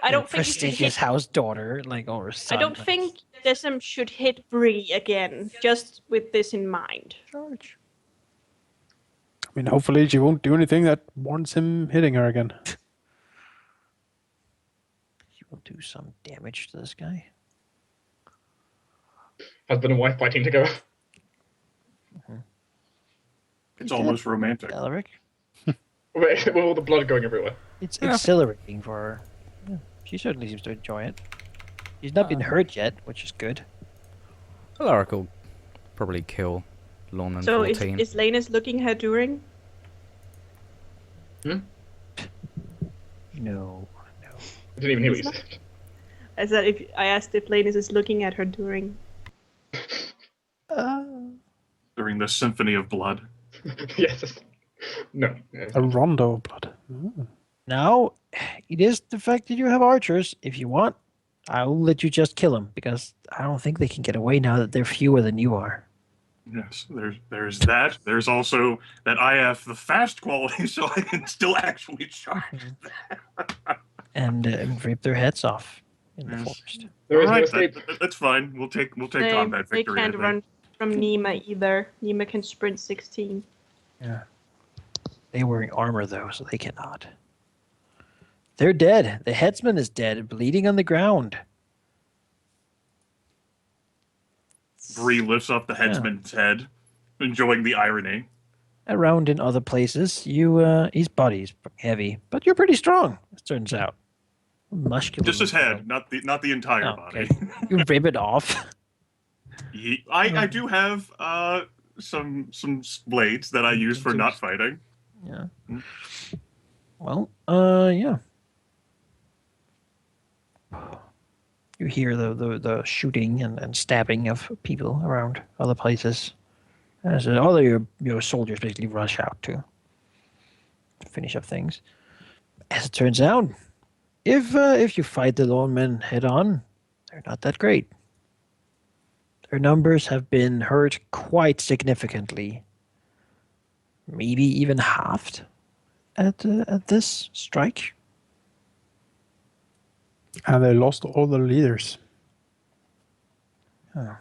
I don't think you should prestigious hit. house daughter, like, or son. I don't think Desem should hit Bree again, just with this in mind. George. I mean, hopefully she won't do anything that warrants him hitting her again. She will do some damage to this guy. Husband and wife fighting together. It's almost romantic. Alaric. With all the blood going everywhere. It's exhilarating for her. Yeah, she certainly seems to enjoy it. She's not been hurt yet, which is good. Alaric will probably kill lawman So 14. is Lanus looking her during? No. I didn't even hear what you said. I said if I asked if Lanus is looking at her during. During the symphony of blood. Yes. No. A rondo of blood. Ooh. Now, it is the fact that you have archers. If you want, I will let you just kill them, because I don't think they can get away now that they're fewer than you are. Yes, there's that. There's also that I have the fast quality, so I can still actually charge that. And rip their heads off in the Yes. forest. There is no Alright, escape. that's fine. We'll take They combat victory. I can't think. run from Nima either. Nima can sprint 16. Yeah. They're wearing armor, though, so they cannot. They're dead. The headsman is dead, bleeding on the ground. Bree lifts up the headsman's head, enjoying the irony. Around in other places, his body's heavy, but you're pretty strong, it turns out. Muscular. Just his head, not the entire Oh, body. okay. You rip it off. I do have some blades that I use for not fighting. Yeah. Mm. Well, yeah. You hear the shooting and stabbing of people around other places. As all of your soldiers basically rush out to finish up things. As it turns out, if you fight the lawmen head on, they're not that great. Their numbers have been hurt quite significantly. Maybe even halved at this strike. And they lost all the leaders. Oh.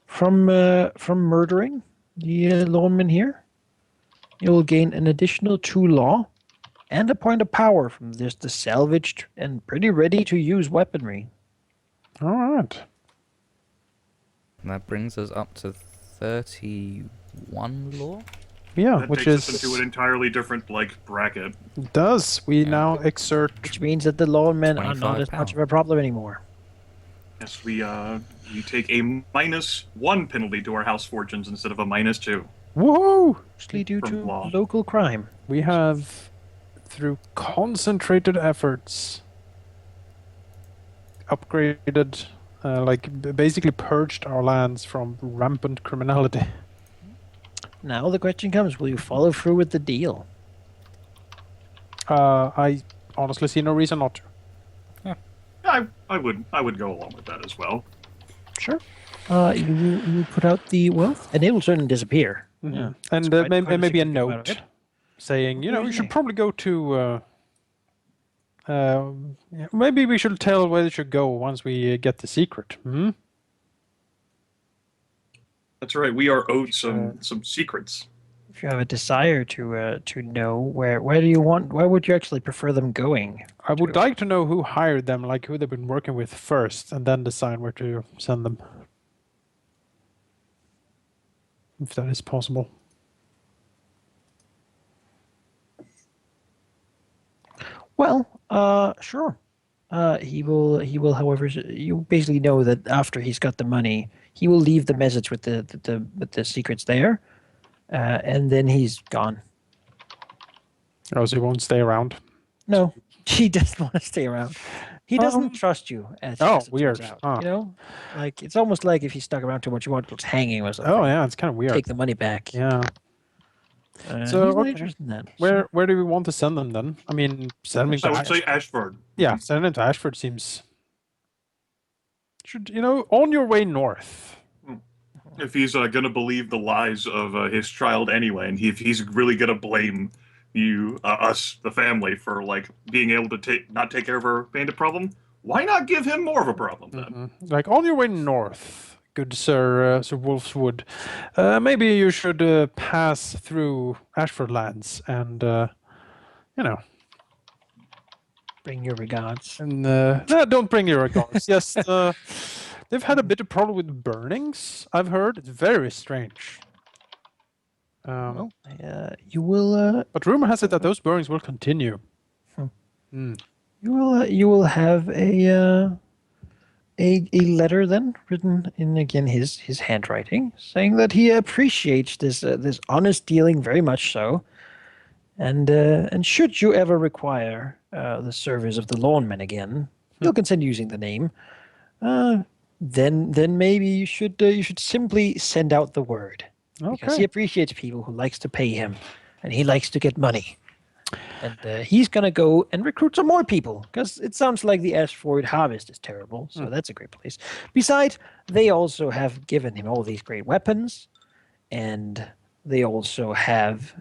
From murdering the lawman here, you will gain an additional 2 law and a point of power from this the salvaged and pretty ready to use weaponry. All right. And that brings us up to 31 law. Yeah, That which takes is us into an entirely different bracket. does we Yeah. now exert. Which means that the lawmen are not 25 as much of power. a problem anymore. Yes, we take a -1 penalty to our house fortunes instead of a -2. Woohoo! Mostly due From to law. local crime. We have, through concentrated efforts, upgraded, basically purged our lands from rampant criminality. Now the question comes, will you follow through with the deal? I honestly see no reason not to. I would go along with that as well. Sure. You will put out the wealth, and it will certainly disappear. Mhm. Yeah. And Quite maybe a significant amount note of it. saying, you Okay. should probably go to. Maybe we should tell where we should go once we get the secret. Hmm? That's right. We are owed some secrets. If you have a desire to know where would you actually prefer them going? I would like to know who hired them, like who they've been working with first, and then decide where to send them. If that is possible. Well, sure. He will, however, you basically know that after he's got the money, he will leave the message with the secrets there, and then he's gone. Or else he won't stay around. No, he doesn't want to stay around. He doesn't trust you. As it weird. turns out, Huh. You know, like it's almost like if he stuck around too much, you want to hanging or something. Oh yeah, it's kind of weird. Take the money back. Yeah. So So, he's not okay. interested in that. Where do we want to send them then? I mean, send them So I to would say Ashford. Yeah, send them to Ashford seems. Should on your way north. if he's gonna believe the lies of his child anyway, and if he's really gonna blame you, us, the family, for like being able to not take care of our bandit problem, why not give him more of a problem then? Like on your way north, good Sir Sir Wolfswood, maybe you should pass through Ashford Lands and you know. Bring your regards. And no, don't bring your regards. Yes, they've had a bit of problem with burnings. I've heard it's very strange. Well, you will. But rumor has it that those burnings will continue. You will have a letter then written in again his handwriting, saying that he appreciates this honest dealing very much so, and should you ever require the service of the lawmen again, you'll consider using the name. Then maybe you should simply send out the word, because he Okay. appreciates people who likes to pay him, and he likes to get money. And he's going to go and recruit some more people, because it sounds like the Ashford harvest is terrible, so that's a great place. Besides, they also have given him all these great weapons, and they also have,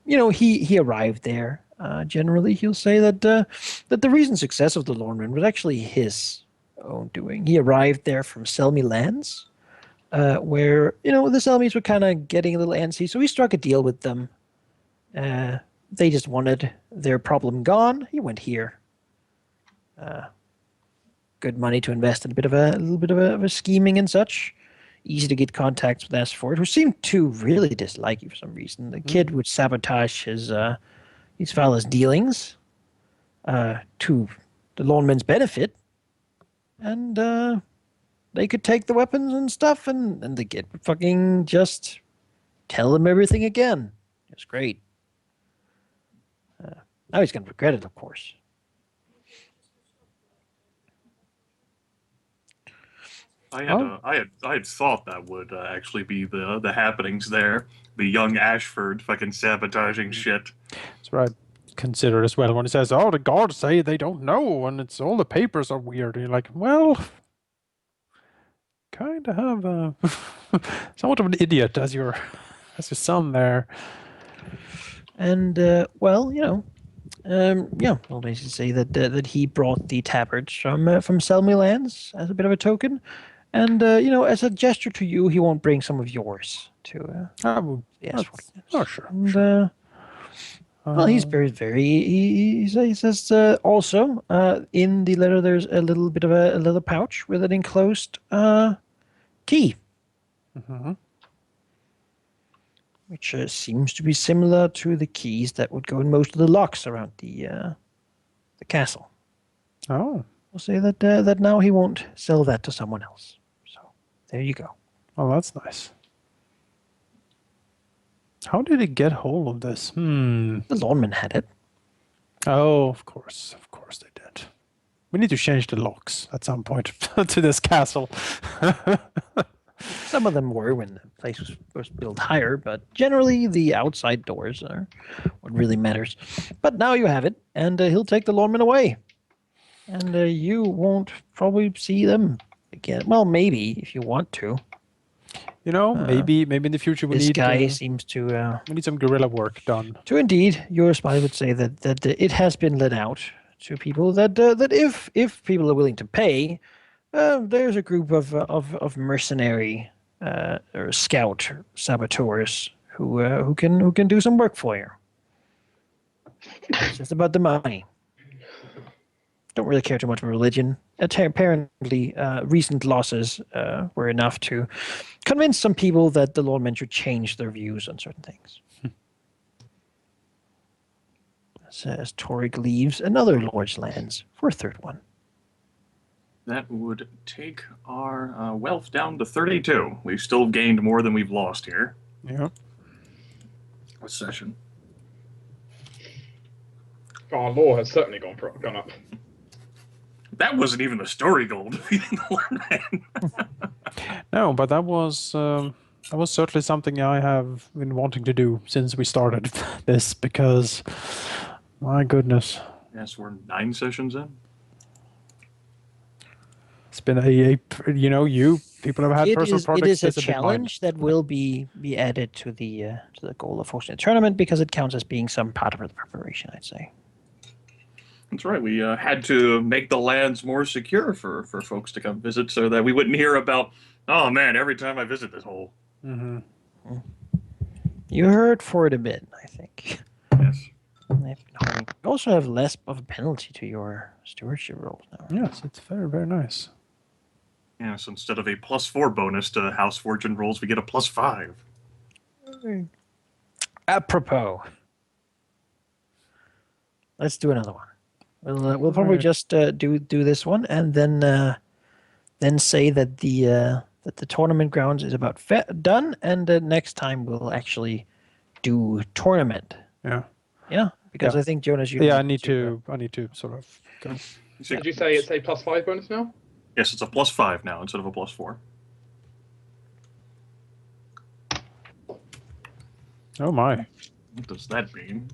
he arrived there. Generally, he'll say that the recent success of the Lornman was actually his own doing. He arrived there from Selmy lands, where, the Selmies were kind of getting a little antsy, so he struck a deal with them. They just wanted their problem gone. He went here. Good money to invest in a little bit of a scheming and such. Easy to get contacts with Ashford, who seemed to really dislike you for some reason. The kid would sabotage these fellas' dealings to the lawmen's benefit, and they could take the weapons and stuff, and the kid would fucking just tell them everything again. It was great. Now he's going to regret it, of course. I had thought that would actually be the happenings there. The young Ashford fucking sabotaging shit. That's what I consider as well. When he says, "Oh, the guards say they don't know, and it's all the papers are weird," and you're like, "Well, kind of have a somewhat of an idiot as your son there." And I'll basically say that he brought the tabards from Selmy lands as a bit of a token, and as a gesture to you, he won't bring some of yours to Well, the that's- Ashford. oh, sure. And, well, he's very, he says also in the letter there's a little bit of a leather pouch with an enclosed key, which seems to be similar to the keys that would go in most of the locks around the castle. Oh, We'll say that now he won't sell that to someone else. So there you go. well, that's nice. How did he get hold of this? The lawman had it. Oh, of course they did. We need to change the locks at some point to this castle. Some of them were when the place was built higher, but generally the outside doors are what really matters. But now you have it, and he'll take the lawman away. And you won't probably see them again. Well, maybe if you want to. Maybe in the future we This need guy seems to we need some guerrilla work done. indeed. Your spy would say that it has been let out to people that if people are willing to pay, there's a group of mercenary or scout saboteurs who can do some work for you. It's just about the money. Don't really care too much about religion. Apparently, recent losses were enough to convince some people that the lawmen should change their views on certain things. As Torig leaves another lord's lands for a third one. That would take our wealth down to 32. We've still gained more than we've lost here. Yeah. This session. Our law has certainly gone up. That wasn't even the story goal, defeating the Lordman. No, but that was certainly something I have been wanting to do since we started this, because my goodness. Yes, we're 9 sessions in. It's been you people have had personal It projects. is a This has been mine. challenge that will be added to the goal of hosting a tournament because it counts as being some part of the preparation, I'd say. That's right. We had to make the lands more secure for folks to come visit, so that we wouldn't hear about. Oh man! Every time I visit this hole. Mm-hmm. You heard for it a bit, I think. Yes. You also have less of a penalty to your stewardship rolls now. Yes, it's very, very nice. Yeah. So instead of a +4 bonus to House Fortune rolls, we get a +5. Apropos. Let's do another one. We'll probably just do this one and then say that the tournament grounds is about done, and next time we'll actually do tournament. Yeah. Yeah, because Yeah. I think Jonas, you Yeah, I need to sort of go. Did you say it's a +5 bonus now? Yes, it's a +5 now instead of a +4. Oh my. What does that mean?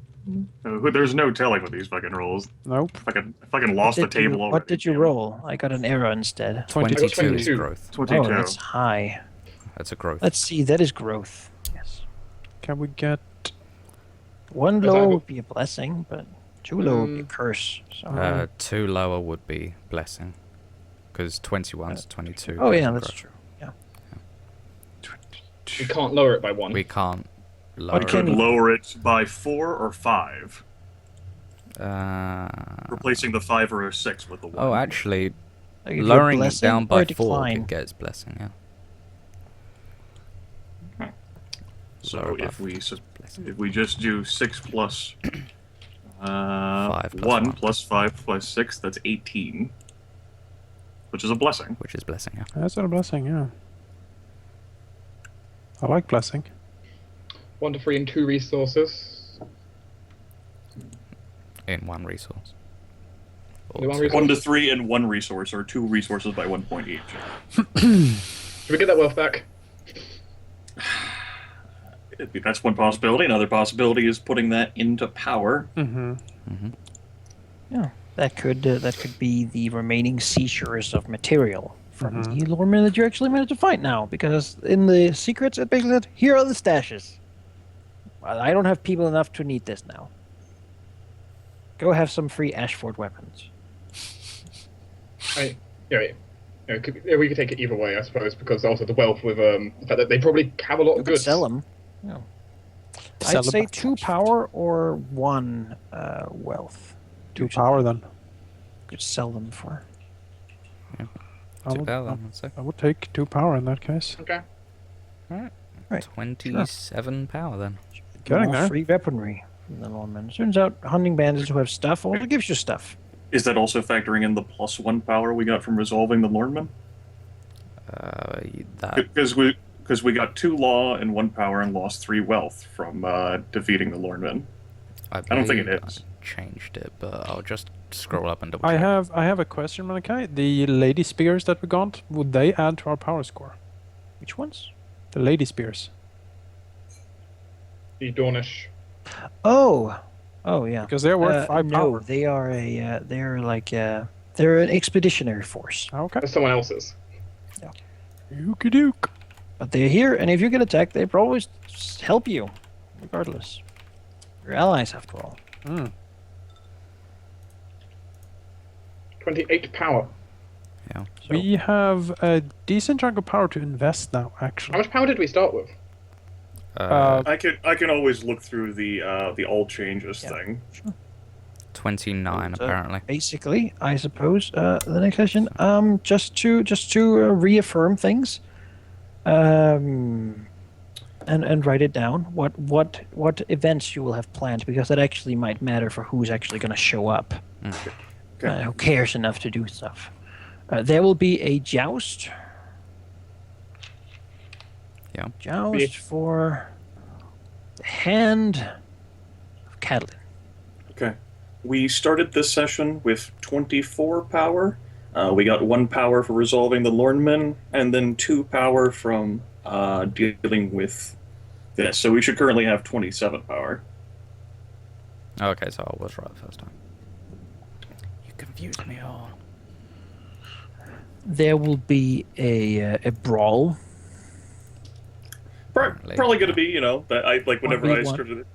There's no telling with these fucking rolls. Nope. I fucking lost the table already. What did you roll? I got an error instead. 22. 22 is 22. growth. 22. Oh, that's high. That's a growth. Let's see, that is growth. Yes. Can we get? One Is low that- would be a blessing, but two low would be a curse. So. 2 lower would be blessing, because 21 to 22. Oh is yeah, a that's growth. true. Yeah. We can't lower it by 1. We can't lower What I can could you- lower it by 4 or 5, it. replacing the 5 or a 6 with the 1. Oh, actually, Like if you're lowering it blessing down or by a 4 decline. could get its blessing, yeah. So lower by if we blessing. if we just do 6 plus 5 plus 1 1. plus 5 plus 6, that's 18, which is a blessing. Which is blessing, yeah. That's not a blessing. Yeah. I like blessing. 1 to 3 and 2 resources. In 1 resource. In one 2. resource? 1 to 3 and 1 resource, or 2 resources by 1 point each. Should we get that wealth back? That's one possibility. Another possibility is putting that into power. Mm-hmm. Yeah, that could be the remaining seizures of material from the lawmen that you actually managed to find now. Because in the secrets, it basically said, "Here are the stashes. Well, I don't have people enough to need this now. Go have some free Ashford weapons." We could take it either way, I suppose, because also the wealth with the fact that they probably have a lot You of could goods. sell them. Yeah. Sell I'd them say at 2 once. power or 1 wealth. 2 power then. Could sell them for. I 2 would, power, let's say. I would take 2 power in that case. Okay. Right. 27 power then. Getting More there. free weaponry from the lawmen. Turns out hunting bandits who have stuff also gives you stuff. Is that also factoring in the +1 power we got from resolving the Lornman? That Because we got 2 law and 1 power and lost 3 wealth from defeating the Lornmen. I don't think it believe is. I changed it, but I'll just scroll up and double I check. have a question, Malachi. The lady spears that we got, would they add to our power score? Which ones? The lady spears. The Dornish. Oh yeah. Because they're worth 5 no, power. they are they're an expeditionary force. Okay. That's someone else's. Ookie doke. But they're here, and if you get attacked, they probably help you, regardless. You're allies, after all. 28 power. Yeah. So, We have a decent chunk of power to invest now, How actually. much power did we start with? I can always look through the all changes Yeah. thing. 29 So, apparently. basically, I suppose the next session, just to reaffirm things, and write it down. What events you will have planned, because that actually might matter for who's actually going to show up. Okay. Who cares enough to do stuff? There will be a joust. Yeah. Joust for the hand of Caladan. Okay. We started this session with 24 power. We got 1 power for resolving the Lornmen, and then 2 power from dealing with this. So we should currently have 27 power. Okay, so I was right the first time. You confused me all. there will be a brawl. Probably going to be, that I like whenever I 1v1. started it.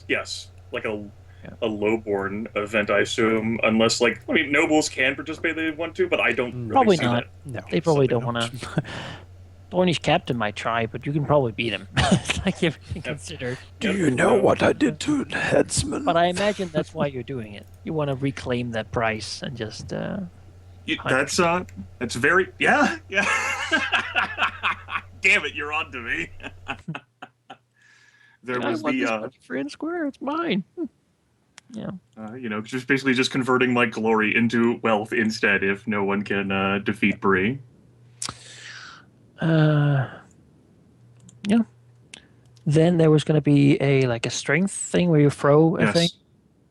Yes, like a Yeah. a lowborn event, I assume, unless nobles can participate if they want to, but I don't really Probably see not. that. No. They probably Something don't want to. Dornish captain might try, but you can probably beat him. Like everything considered. Do you know what I did to the headsman? But I imagine that's why you're doing it. You want to reclaim that price and just. That's very yeah. Damn it, you're on to me. There I was want the this money fair and square. It's mine. Yeah. just basically just converting my glory into wealth instead if no one can defeat Bree. Yeah. Then there was going to be a strength thing where you throw a thing.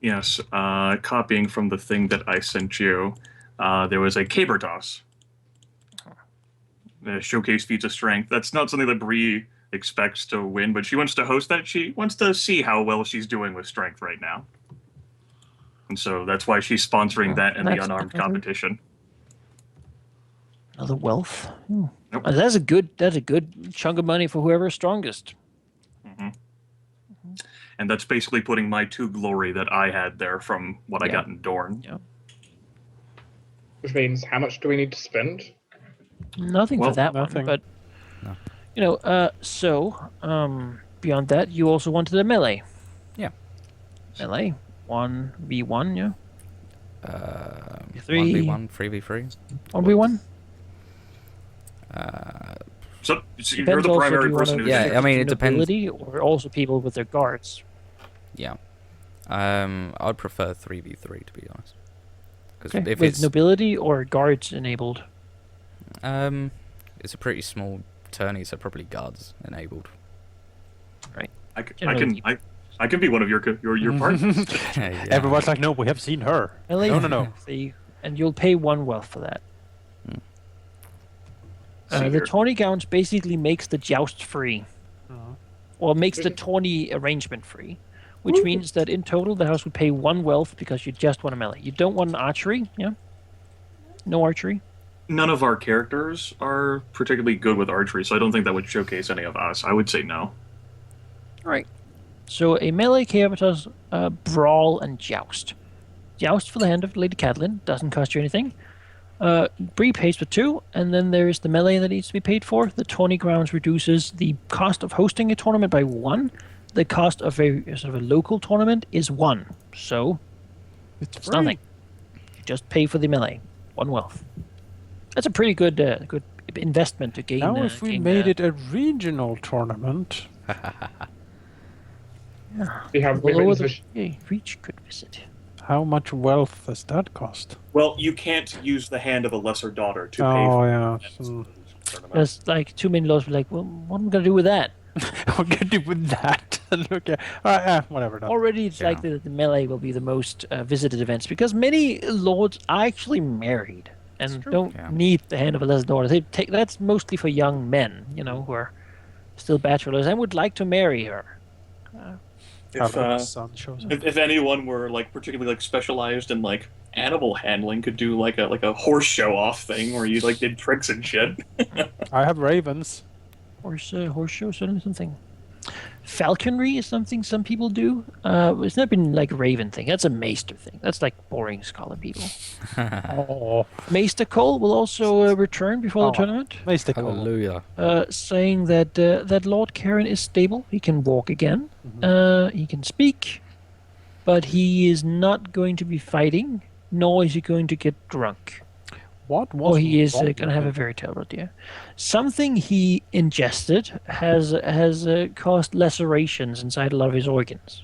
Yes. Copying from the thing that I sent you, there was a caber toss. Showcase feats of strength. That's not something that Bree expects to win, but she wants to host that. She wants to see how well she's doing with strength right now. And so that's why she's sponsoring that in the That's unarmed another- competition. Another wealth. Nope. That's a good chunk of money for whoever's strongest. And that's basically putting my 2 glory that I had there from what I Yeah. got in Dorne. Yeah. Which means, how much do we need to spend? Nothing Well, for that nothing. one, but No. beyond that, you also wanted a melee. Yeah. Melee, 1v1, yeah. 1v1, 3v3. 1v1. So you're Depends the also if primary you person wanna who's Yeah, use I mean, the it depends. nobility or also people with their guards. Yeah. I'd prefer 3v3 to be honest. Because Okay. if With it's nobility or guards enabled. it's a pretty small tourney, so probably guards enabled. I can be one of your partners. Yeah. Everyone's like, no, we have seen her. Melee, No. and you'll pay 1 wealth for that. See The here. tourney gowns basically makes the joust free. Or makes the tourney arrangement free. Which means that in total the house would pay 1 wealth because you just want a melee. You don't want an archery, yeah? No archery. None of our characters are particularly good with archery, so I don't think that would showcase any of us. I would say no. Alright. So a melee chaos, brawl and joust. Joust for the hand of Lady Catelyn doesn't cost you anything. Bree pays for 2, and then there is the melee that needs to be paid for. The tourney grounds reduces the cost of hosting a tournament by 1. The cost of a sort of a local tournament is 1. So it's nothing. You just pay for the melee. 1 wealth. That's a pretty good good investment to gain. Now, if we made it a regional tournament, We have below we've the written reach could visit. how much wealth does that cost? Well, you can't use the hand of a lesser daughter to pay Oh, for yeah. the tournament. There's like too many laws. Like, well, what am I gonna do with that? What can I do with that? Okay. Whatever. Then. Already, it's likely that the melee will be the most visited events because many lords are actually married and don't Yeah. need the hand of a lesser daughter. That's mostly for young men, who are still bachelors and would like to marry her. If, the sun shows up. if anyone were particularly specialized in animal handling, could do like a horse show off thing where you did tricks and shit. I have ravens. Horse show, something. Falconry is something some people do. It's not been like Raven thing. That's a Maester thing. That's like boring scholar people. Oh, Maester Cole will also return before the Oh. tournament, mystical. Hallelujah. saying that that Lord Karen is stable. He can walk again. He can speak, but he is not going to be fighting, nor is he going to get drunk. What was Or he is wrong going to with have a it? very terrible idea. Something he ingested has caused lacerations inside a lot of his organs.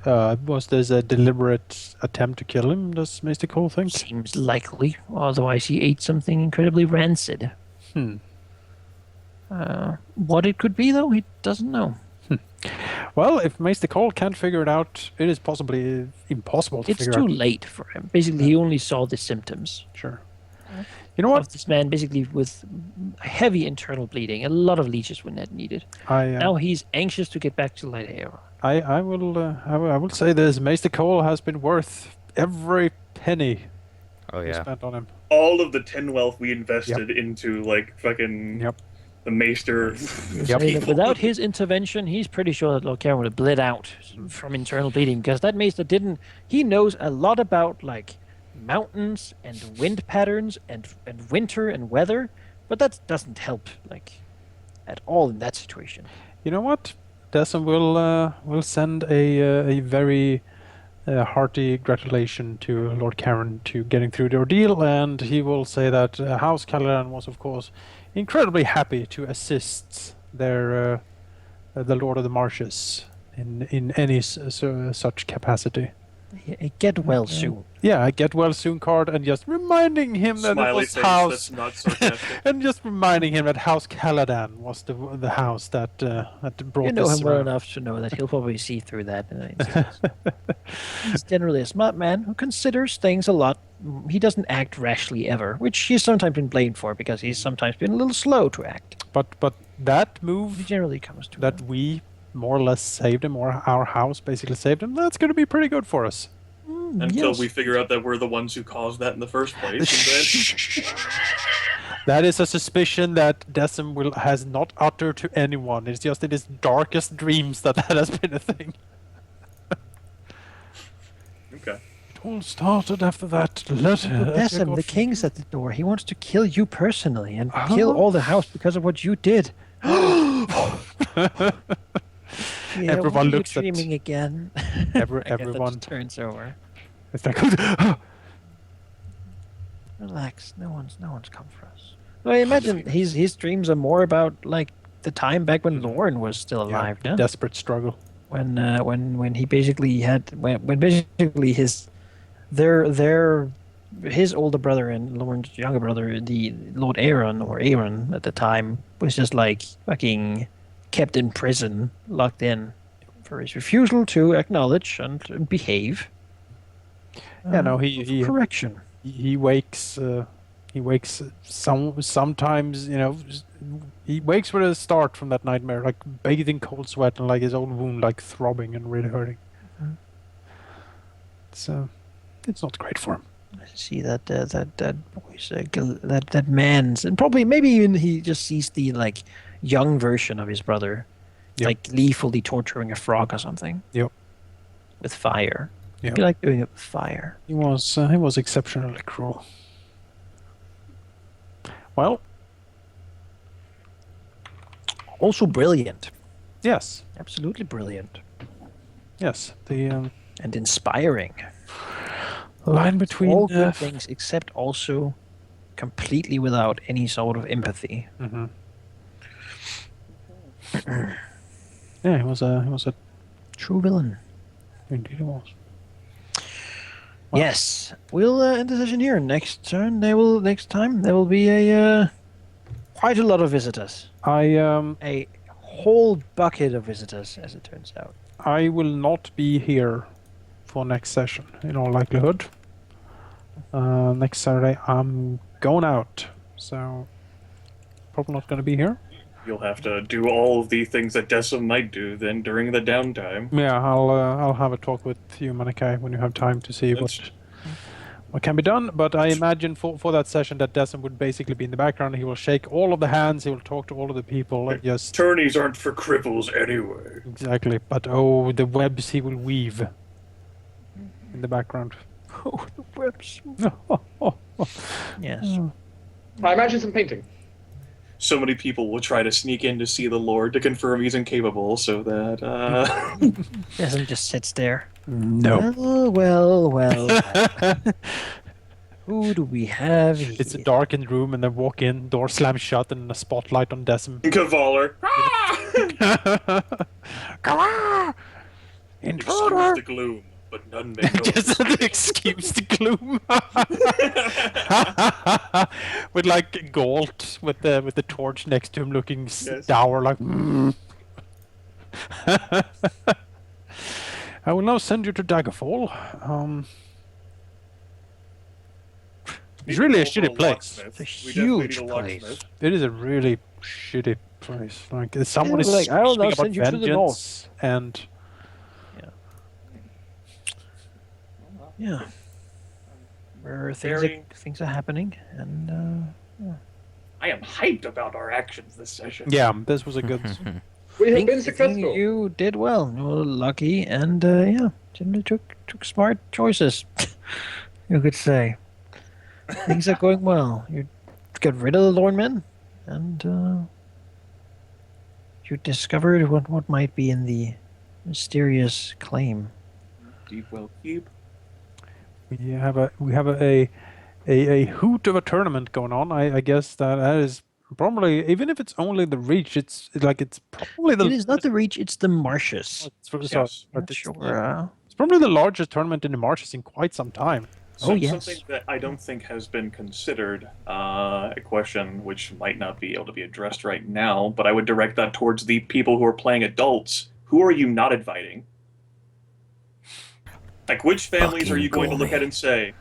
Was this a deliberate attempt to kill him? Does mystical think? Seems likely. Otherwise, he ate something incredibly rancid. Hmm. What it could be, though, he doesn't know. Well, if Maester Cole can't figure it out, it is possibly impossible to It's figure too out. late for him. Basically, he only saw the symptoms Sure. You know of what? this man, basically with heavy internal bleeding. A lot of leeches were needed. Now he's anxious to get back to Lightair. I will say this: Maester Cole has been worth every penny Oh we yeah. spent on him. all of the 10 wealth we invested into like fucking the Maester. I mean, without his intervention, he's pretty sure that Lord Karen would have bled out from internal bleeding because that Maester didn't. He knows a lot about like mountains and wind patterns and winter and weather, but that doesn't help like at all in that situation. You know what? Desmond will send a very hearty gratulation to Lord Karen to getting through the ordeal, and he will say that House Caladan was, of course, incredibly happy to assist their the Lord of the Marshes in any such capacity. Get well soon. Yeah, I get well soon card, and just reminding him that Smiley it was face, House, that's not sarcastic. and just reminding him that House Caladan was the house that brought You know this him well around. enough to know that he'll probably see through that in an instance. He's generally a smart man who considers things a lot. He doesn't act rashly ever, which he's sometimes been blamed for because he's sometimes been a little slow to act. But that He move generally comes to that we more or less saved him, or our house basically saved him, that's going to be pretty good for us. Until we figure out that we're the ones who caused that in the first place. And then... That is a suspicion that Decim has not uttered to anyone. It's just in his darkest dreams that has been a thing. Okay. It all started after that letter. Decim, the king's at the door. He wants to kill you personally and kill all the house because of what you did. Yeah, Everyone what are looks you at- dreaming again. everyone. Turns over. It's like, Relax. No one's come for us. Well, I imagine his dreams are more about like the time back when Lorne was still alive. yeah, No? desperate struggle. When he basically had when basically his older brother and Lorne's younger brother, the Lord Aaron or Aaron at the time, was just like fucking kept in prison, locked in for his refusal to acknowledge and behave. Yeah, no, he correction. he wakes sometimes, you know, he wakes with a start from that nightmare, like bathing cold sweat and like his old wound like throbbing and really hurting. It's not great for him. I see that boy's that man's, and probably maybe even he just sees the like young version of his brother, Yep. like gleefully torturing a frog or something. Yep. With fire. Yep. He liked doing it with fire. He was exceptionally cruel. Well, Also brilliant. yes, Absolutely brilliant. yes. The And inspiring. line between All good things, except also completely without any sort of empathy. mhm. Yeah, he was a True villain. indeed he was. Well- Yes, we'll end the session here. Next time there will be a quite a lot of visitors. A whole bucket of visitors, as it turns out. I will not be here for next session in all likelihood. Next Saturday I'm going out, so probably not going to be here. You'll have to do all of the things that Decim might do then during the downtime. Yeah, I'll have a talk with you, Manikai, when you have time to see what can be done. But I imagine for that session that Decim would basically be in the background. He will shake all of the hands. He will talk to all of the people. And just Tourneys aren't for cripples anyway. exactly. But oh, the webs he will weave in the background. Oh, the webs. Yes. I imagine some painting. So many people will try to sneak in to see the Lord to confirm he's incapable, so that Doesn't just sits there. No. Well. Who do we have here? It's a darkened room, and then walk in, door slam shut, and a spotlight on Decim. Cavaller. Come on! Excuse the gloom, but none may know. Just an excuse the gloom. With like Galt with the torch next to him, looking Yes. dour, like. I will now send you to Daggerfall. It's really a shitty place. It's a We definitely huge need a place. locksmith. It is a really shitty place. Like someone is like, I will now screaming about send you to the vengeance, and Yeah. where Very- things are happening, and I am hyped about our actions this session. Yeah, this was a good. We have think, been I think successful. you did well. You were lucky, and yeah, generally took smart choices. You could say things are going well. You got rid of the lawmen, and you discovered what might be in the mysterious claim. Deep well keep. We have a hoot of a tournament going on. I guess that is probably, even if it's only the reach, it's probably the. It is not the reach; it's the marshes. Yes. Not sure. It's probably the largest tournament in the marshes in quite some time. Yes. Something that I don't think has been considered, a question which might not be able to be addressed right now, but I would direct that towards the people who are playing adults. Who are you not inviting? Like, which families are you going to look at and say,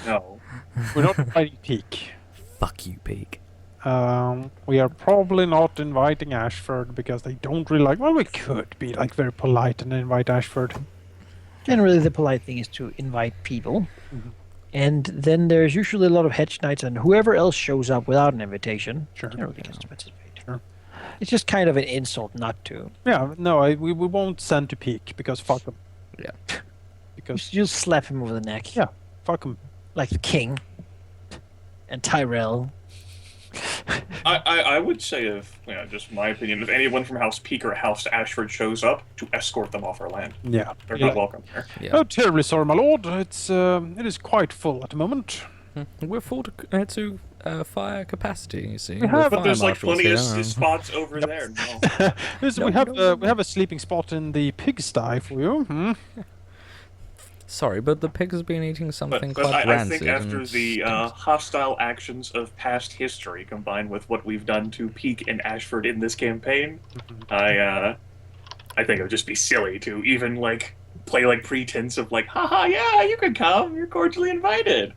no? We're not inviting Peak. Fuck you, Peak. We are probably not inviting Ashford because they don't really like. Well, we could be like very polite and invite Ashford. Generally, the polite thing is to invite people, and then there's usually a lot of hedge knights, and whoever else shows up without an invitation generally gets to participate. Sure. It's just kind of an insult not to. Yeah, no, we won't send to Peak because fuck them. Yeah. Because You'll slap him over the neck. Yeah. Fuck them. Like the king and Tyrell. I would say, if just my opinion, if anyone from House Peak or House Ashford shows up, to escort them off our land. Yeah. They're not welcome here. Yeah. Oh, terribly sorry, my lord. It is quite full at the moment. We're full to fire capacity, you see. We have- But there's like Fire plenty of marshals spots over there. No. We have a sleeping spot in the pigsty for you. Sorry, but the pig has been eating something But quite I rancid. think after and the stinks. hostile actions of past history combined with what we've done to Peak and Ashford in this campaign, I think it would just be silly to even like play like pretense of like, haha, yeah, you can come, you're cordially invited.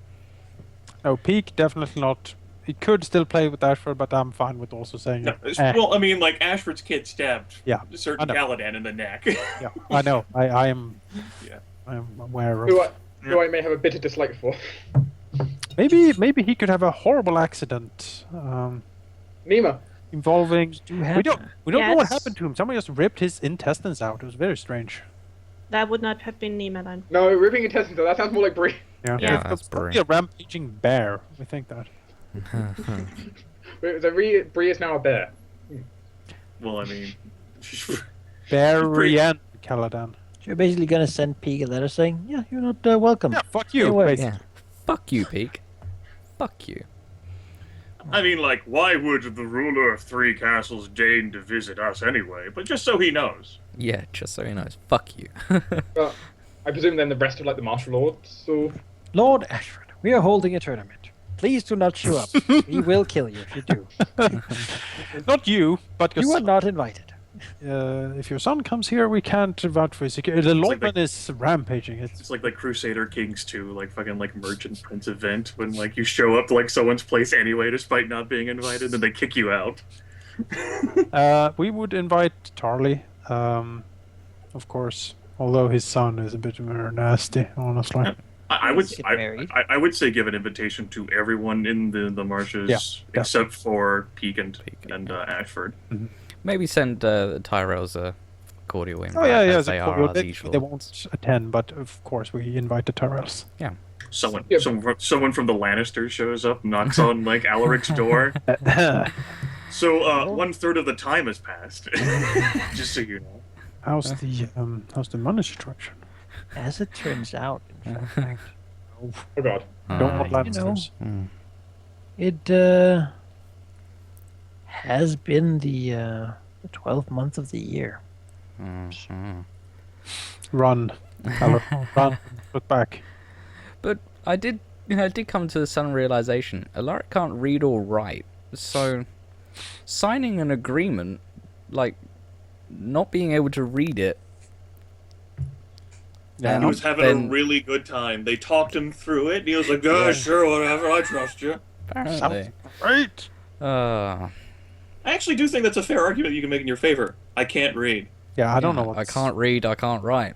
No, Peak definitely not. He could still play with Ashford, but I'm fine with also saying No, it. well, I mean, like Ashford's kid stabbed Yeah, a certain I know. Caladan in the neck. Yeah, I know. I am. Yeah. I am aware of. Who I may have a bitter dislike for. Maybe he could have a horrible accident Nima. involving. Do We don't know what Yes. happened to him. Somebody just ripped his intestines out. It was very strange. That would not have been Nima then. No, ripping intestines, that sounds more like Brie. Yeah, Yeah, it's that's probably a rampaging bear. We think that. Brie is now a bear. Well, I mean, Bear Caladan. So you're basically going to send Peak a letter saying, yeah, you're not welcome. Yeah, fuck Stay you. away. basically. Yeah. Fuck you, Peak. Fuck you. I mean, like, why would the ruler of three castles deign to visit us anyway? But just so he knows. Yeah, just so he knows. Fuck you. But I presume then the rest of like the martial lords. So Lord Ashford, we are holding a tournament. Please do not show up. We will kill you if you do. Not you, but your You are son. not invited. If your son comes here, we can't vouch for his security. The like lawman is rampaging. It's like Crusader Kings 2, like fucking like Merchant Prince event when like you show up to like someone's place anyway despite not being invited, then they kick you out. We would invite Tarley, of course. Although his son is a bit more nasty, honestly. I would Get married. I would say give an invitation to everyone in the marshes Yeah. except for Peak and Ashford. Maybe send Tyrell's a cordial invite. Oh yeah, as yeah. they are as usual. They won't attend, but of course we invite the Tyrells. Someone Yeah. someone from the Lannisters shows up, knocks on like Alaric's door. So 1/3 of the time has passed. Just so you know. How's the money situation? As it turns out, in fact, oh god. Don't want you know. Lannisters. it has been the 12th month of the year. Run, Tyler, run. Look back. But I did come to the sudden realization, Alaric can't read or write, so signing an agreement, like not being able to read it. Yeah. He was having then- a really good time. They talked him through it, and he was like, "Yeah, sure, whatever. I trust you." Apparently. Right. I actually do think that's a fair argument you can make in your favor. I can't read. Yeah, I don't know. I can't read. I can't write.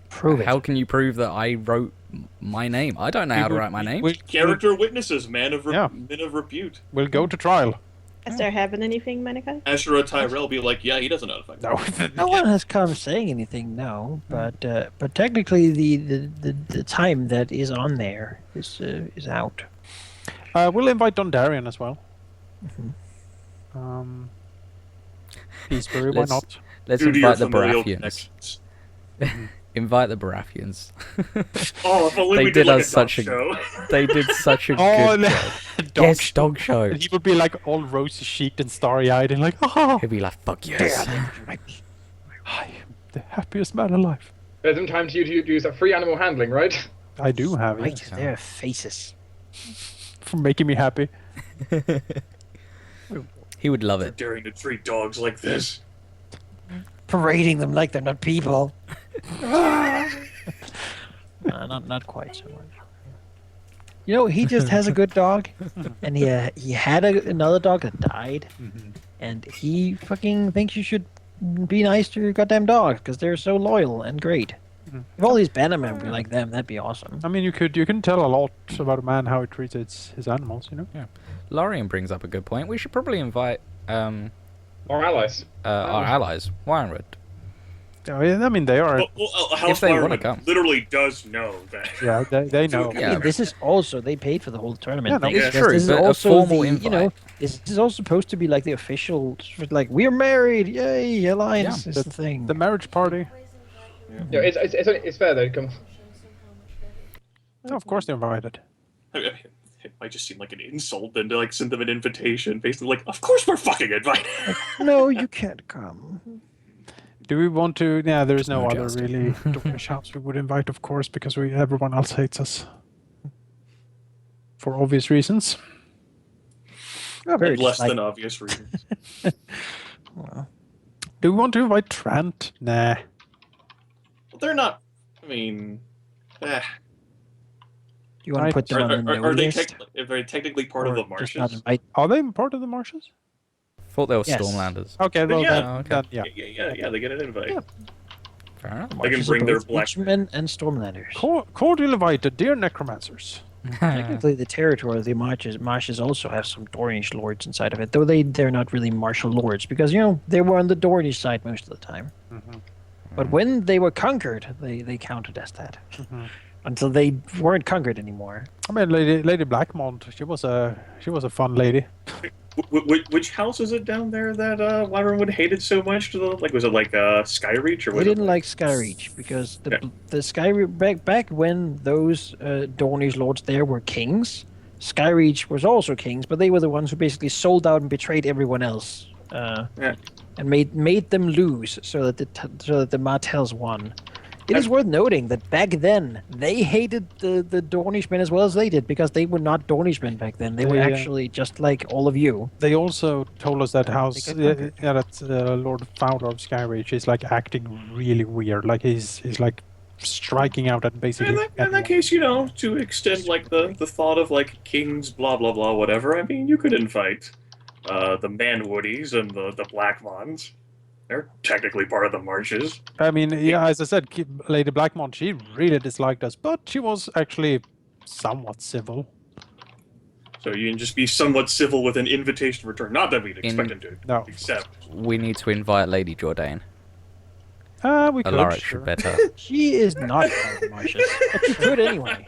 Prove it. How can you prove that I wrote My name. I don't know how to write my name. Character witnesses, men of repute. We'll go to trial. Has there happened anything, Manikai? Ashura Tyrell be like, yeah, he doesn't know the fact. No one has come saying anything, no. But technically, the time that is on there is out. We'll invite Dondarian as well. Peacebury, why not? Let's Due to your invite the familial Baratheons. connections. Invite the Baratheons. Oh, if only They we did did like us a such dog show. They did such a Oh, good no. job. Dog Yes, show. dog show. And he would be like all rosy-cheeked and starry-eyed and like, oh, He'll be like, fuck yes. I am the happiest man alive. There's some time to use that free animal handling, right? I do have Right it. to their faces. For making me happy. He would love For it. daring to treat dogs like this. Parading them like they're not people. Not quite so much. You know, he just has a good dog, and he had another dog that died, and he fucking thinks you should be nice to your goddamn dogs because they're so loyal and great. If all these bannermen were like them, that'd be awesome. I mean, you can tell a lot about a man how he treats his animals, you know? Yeah. Lorien brings up a good point. We should probably invite Or allies. our allies, Winewood. Oh, yeah, I mean, they are... House they wanna Fireman come. literally does know that. Yeah, they know. Yeah. Yeah, this is also they paid for the whole tournament. Yeah, no, thing, it's because true, This is but a also formal the, invite. you know, this is also supposed to be like the official, like we're married, yay, alliance Yeah, is the thing. The marriage party. Yeah, it's fair though. Come. Oh, of course they're invited. It might just seem like an insult than to like send them an invitation, basically like, of course we're fucking invited. No, you can't come. Do we want to? Yeah, there is no No other jousting. really Dwarvish house we would invite, of course, because everyone else hates us. For obvious reasons. Oh, very Less just than like- obvious reasons. well, Do we want to invite Trent? Nah. Well, they're not. I mean, you want to put them on the no are they list? if they're technically part of Or the just not marshes? invite? Are they part of the marshes? Thought they were Yes. Stormlanders. Okay, well, Yeah. then, Oh, okay. then, yeah. Yeah, they get an invite. Yeah. Fair enough. They can Marshes bring are their both black. Witchmen and Stormlanders. Cordial invited, dear necromancers. Technically, the territory of the marshes also have some Dornish lords inside of it, though they're not really martial lords because you know they were on the Dornish side most of the time. But when they were conquered, they counted as that until they weren't conquered anymore. I mean, Lady Blackmont, she was a fun lady. Which house is it down there that Wyvernwood hated so much? Was it like Skyreach or They was didn't it like Skyreach because Yeah. the Skyreach back when those Dornish lords there were kings. Skyreach was also kings, but they were the ones who basically sold out and betrayed everyone else, and made them lose so that the Martells won. It is worth noting that back then they hated the Dornishmen as well as they did because they were not Dornishmen back then. They were They, actually just like all of you. They also told us that house, got conquered. that Lord Founder of Skyreach is like acting really weird. Like he's like striking out at basically. in that case, you know, to extend like the thought of like kings, blah blah blah, whatever. I mean, you could invite the Manwoodies and the Blackmons. They're technically part of the marshes. I mean, yeah, as I said, Lady Blackmont, she really disliked us, but she was actually somewhat civil. So you can just be somewhat civil with an invitation to return. Not that we'd expect him to No. accept. We need to invite Lady Jourdain. We could. Alaric Sure. should bet her. She is not part of the marshes, but she could anyway.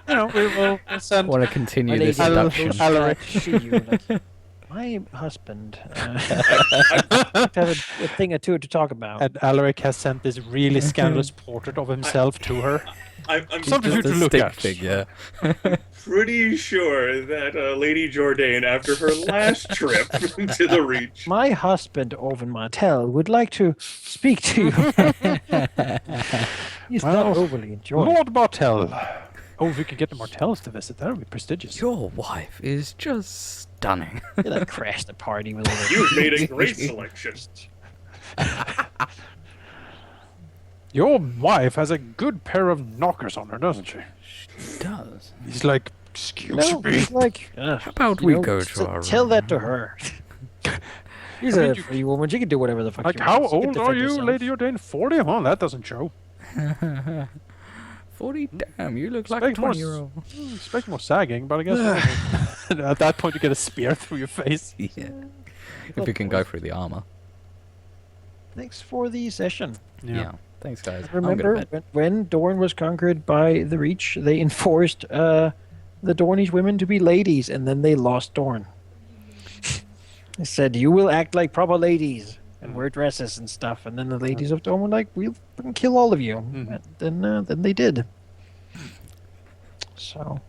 You know, we'll send. Want to continue My this lady, induction? Alaric. see you, like, my husband have a thing or two to talk about. And Alaric has sent this really scandalous portrait of himself to her. I'm Something Just to a look stick at. figure. pretty sure that Lady Jourdain, after her last trip to the Reach, My husband, Orvin Martell, would like to speak to you. He's not Well, overly enjoying. Lord Martell. Oh, if we could get the Martells to visit, that would be prestigious. Your wife is just stunning. He like crashed the party with all the you've made a great selection. Your wife has a good pair of knockers on her, doesn't she? She does. He's like, excuse No, me. he's like, How about you we know, go to our tell room? that to her. She's I mean, a free woman. She can do whatever the fuck Like, she how wants. She can old are defend you, herself. Lady Ordain? 40? Well, that doesn't show. 40? Damn, you look like a Expect more 20-year-old. Expect more sagging, but I guess at that point you get a spear through your face. Yeah. If you can go through the armor. Thanks for the session. Yeah. Thanks, guys. Remember, when Dorne was conquered by the Reach, they enforced the Dornish women to be ladies, and then they lost Dorne. They said, you will act like proper ladies and wear dresses and stuff. And then the ladies of Dorne were like, we'll fucking kill all of you. And then they did. So.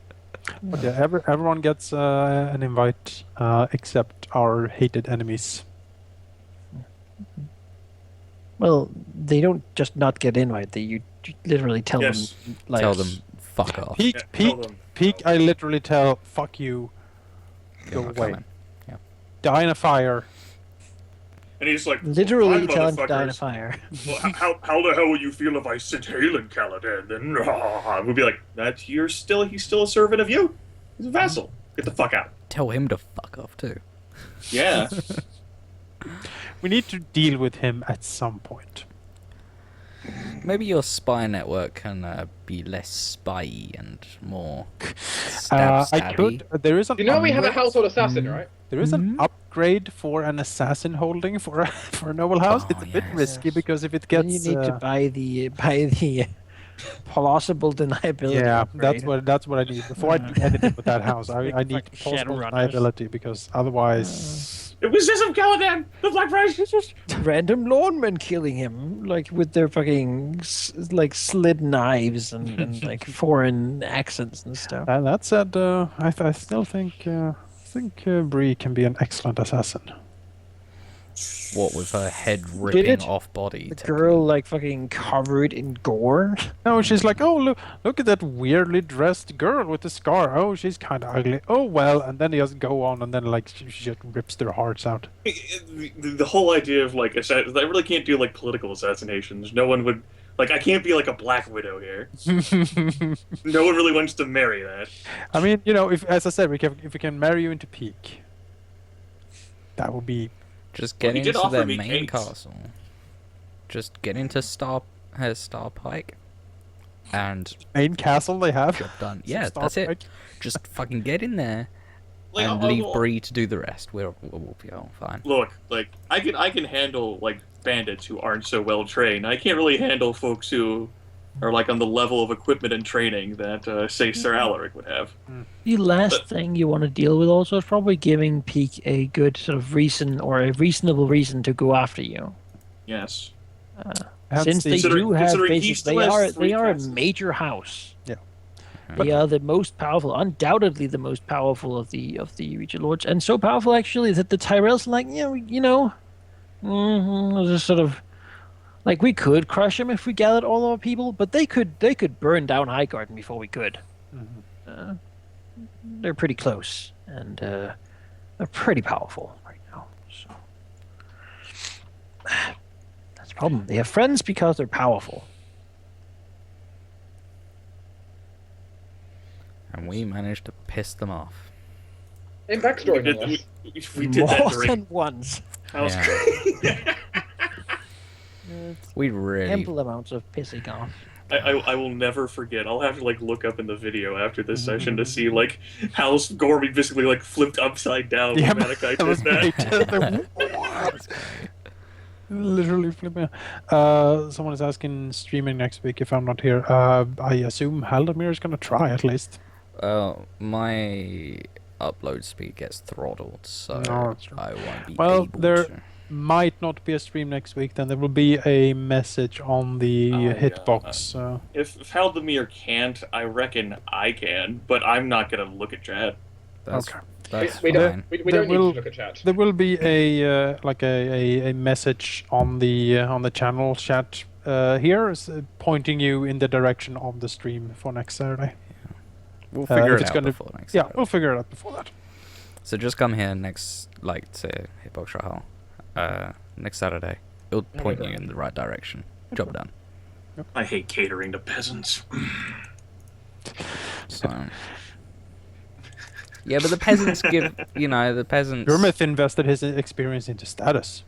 But yeah, everyone gets an invite except our hated enemies. Well, they don't just not get invite. You literally tell them. Like, tell them, fuck off. Peak, I literally tell, fuck you, You're go not away. coming. Yeah. Die in a fire. And he's like, literally "Fine, tell them to die in a motherfuckers. fire. Well, how the hell will you feel if I sit Hale in Caladan? Then we'll be like, he's still a servant of you. He's a vassal. Get the fuck out. Tell him to fuck off, too. Yeah. We need to deal with him at some point. Maybe your spy network can be less spy and more I stabby. could. There is an. You know we have a household assassin, right? There is an upgrade for an assassin holding for a noble house. It's a bit yes. risky because if it Then gets. you need to buy the plausible deniability. Yeah, upgrade. that's what I need before I do anything with that house. I need Fucking plausible Shadowrunners. deniability because otherwise. It was just of Caladan, the Black Price. Random lawmen killing him, like with their fucking like slid knives and like foreign accents and stuff. And that said, I still think Bree can be an excellent assassin. What, with her head ripping it? off body? The girl like fucking covered in gore. No, she's like, oh look at that weirdly dressed girl with the scar. Oh, she's kind of ugly. Oh well, and then he just go on, and then like she just rips their hearts out. The whole idea of like I really can't do like political assassinations. No one would like. I can't be like a Black Widow here. No one really wants to marry that. I mean, you know, if as I said, if we can marry you into Peak, that would be. Just get he did into offer their me main cakes. castle. Just get into Star Pike. And Main castle they have. job done. Some Yeah, Star that's it. Trek. Just fucking get in there Like, and I'll- leave I'll- Bree to do the rest. We'll be all fine. Look, like I can handle like bandits who aren't so well trained. I can't really handle folks who are like on the level of equipment and training that say Sir Alaric would have. The last thing you want to deal with also is probably giving Peak a good sort of reason or a reasonable reason to go after you. Yes. Hence Since the- they do Considering have he basically, still they has three are a castles. major house. Yeah. They are the most powerful, undoubtedly the most powerful of the Regent Lords, and so powerful actually that the Tyrells are like, just sort of like we could crush them if we gathered all our people, but they could burn down Highgarden before we could. They're pretty close, and they're pretty powerful right now. So that's the problem. They have friends because they're powerful. And we managed to piss them off. In backstory, no less. We did that More during than once. House Yeah. We really. Ample amounts of pissing off. I will never forget. I'll have to like look up in the video after this session to see like how Gorby basically like flipped upside down when Malachi that was did that. great. Literally flipping. Someone is asking streaming next week if I'm not here. I assume Halldamir is gonna try at least. My upload speed gets throttled, so No, that's true. I won't be Well, able there- to. Might not be a stream next week. Then there will be a message on the hitbox. If Halldamir can't, I reckon I can, but I'm not gonna look at chat. That's, Okay. that's We fine. don't, we There don't need will- to look at chat. There will be a like a message on the channel chat here, pointing you in the direction of the stream for next Saturday. We'll figure if it it's out gonna- before next. Yeah, Saturday. we'll figure it out before that. So just come here next, like to Hitbox Rahal, next Saturday. It'll point you in the right direction. Job done. I hate catering to peasants. So. Yeah, but the peasants give, the peasants. Gurmith invested his experience into status.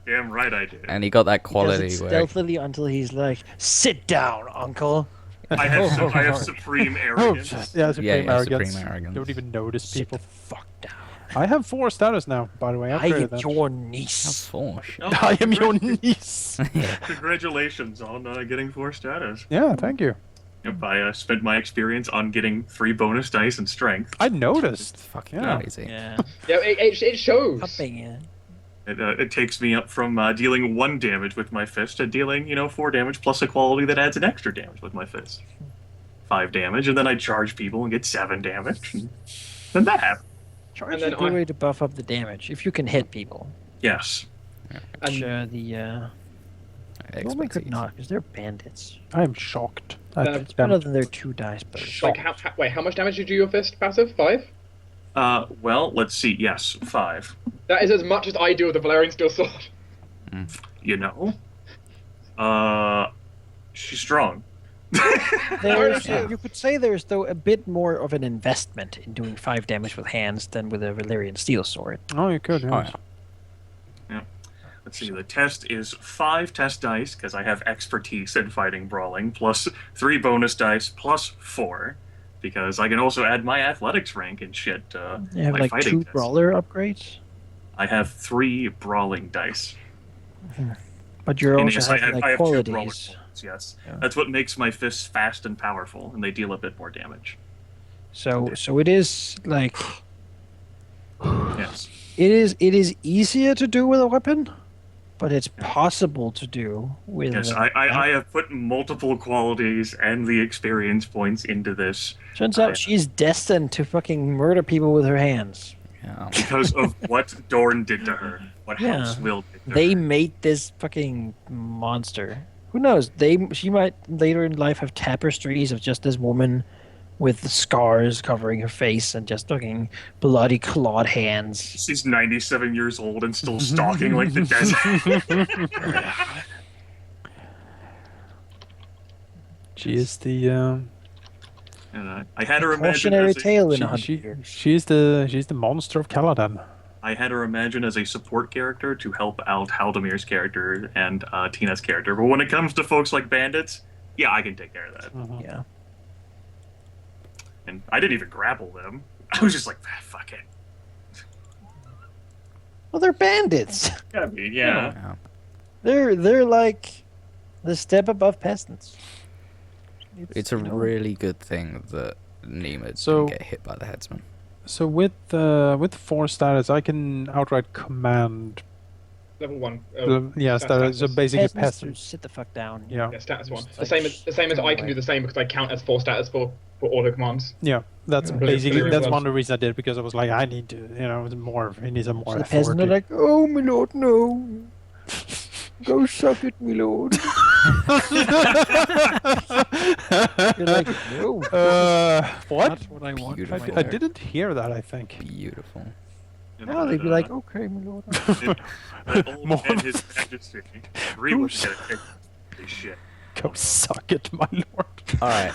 Damn right. right I did. And he got that He does quality it where stealthily until he's like, "Sit down, uncle." I have supreme arrogance. Yeah, supreme yeah, arrogance. supreme arrogance. Don't even notice Sit people. the fuck down. I have 4 status now, by the way. I I upgraded am that. your How niece. force. Oh, I am your niece. Congratulations on getting 4 status. Yeah, thank you. Yep, I spent my experience on getting 3 bonus dice and strength. I noticed. It's fucking Yeah. crazy. Yeah. Yeah, it shows. Upping it. It takes me up from dealing 1 damage with my fist to dealing, 4 damage plus a quality that adds an extra damage with my fist. 5 damage, and then I charge people and get 7 damage. And then that happens. Charge And is then a good I- way to buff up the damage if you can hit people. Yes. Which, And the lawmen could Expertise. not, because they're bandits. I am shocked. It's better than their 2 dice, but like, how much damage did you do your fist passive? 5? Well, let's see. Yes, 5. That is as much as I do with the Valerian Steel Sword. You know? She's strong. there's, Yeah. you could say there's though a bit more of an investment in doing 5 damage with hands than with a Valerian steel sword. Oh, you could. Oh, Yes. yeah. Let's see, the test is 5 test dice, because I have expertise in fighting brawling, plus 3 bonus dice, plus 4, because I can also add my athletics rank and shit. You have my like fighting 2 test. brawler upgrades, I have 3 brawling dice. but you're And also yes, I having have, like 2 brawler qualities. qualities, yes. Yeah. That's what makes my fists fast and powerful, and they deal a bit more damage. So it is like Yes. it is easier to do with a weapon, but it's possible to do with. Yes, a- I have put multiple qualities and the experience points into this Turns out she's destined to fucking murder people with her hands. Yeah. because of what Dorn did to her, what Yeah. House Will did to They her. made this fucking monster. Who knows? She might later in life have tapestries of just this woman with the scars covering her face and just fucking bloody clawed hands. She's 97 years old and still stalking like the desert. She is the. And I had her imagine Cautionary as a, tale in She, 100 she, years. she's the monster of Caladan. I had her imagine as a support character to help out Halldamir's character and Tina's character. But when it comes to folks like bandits, yeah, I can take care of that. Yeah. And I didn't even grapple them. I was just like, ah, fuck it. Well, they're bandits. I mean, yeah. Yeah. They're like the step above peasants. It's a you know, really good thing that Nima So- didn't get hit by the headsman. So with 4 status, I can outright command. Level 1. Yes, that is so basically peasants peasant. to sit the fuck down. Yeah, Yeah, status 1. Just The same as I can away. do the same because I count as 4 status for auto commands. yeah. That's Yeah. basically Blue that's gloves. one of the reasons I did because I was like, I need to, more. He needs a more So the peasants are authority. like, "Oh, my lord, no. Go suck it, my lord." You're like, "No, What? that's what I want." Beautiful. my I lord." didn't hear that. I think. Beautiful. And, No, they'd be like, "Okay, my lord." the old More- and his majesty. Three was gonna take this shit. Go suck it, my lord. All right.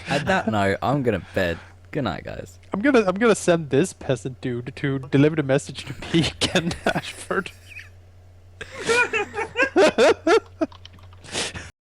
At that note, I'm gonna bed. Good night, guys. I'm gonna send this peasant dude to deliver the message to Peak and Ashford.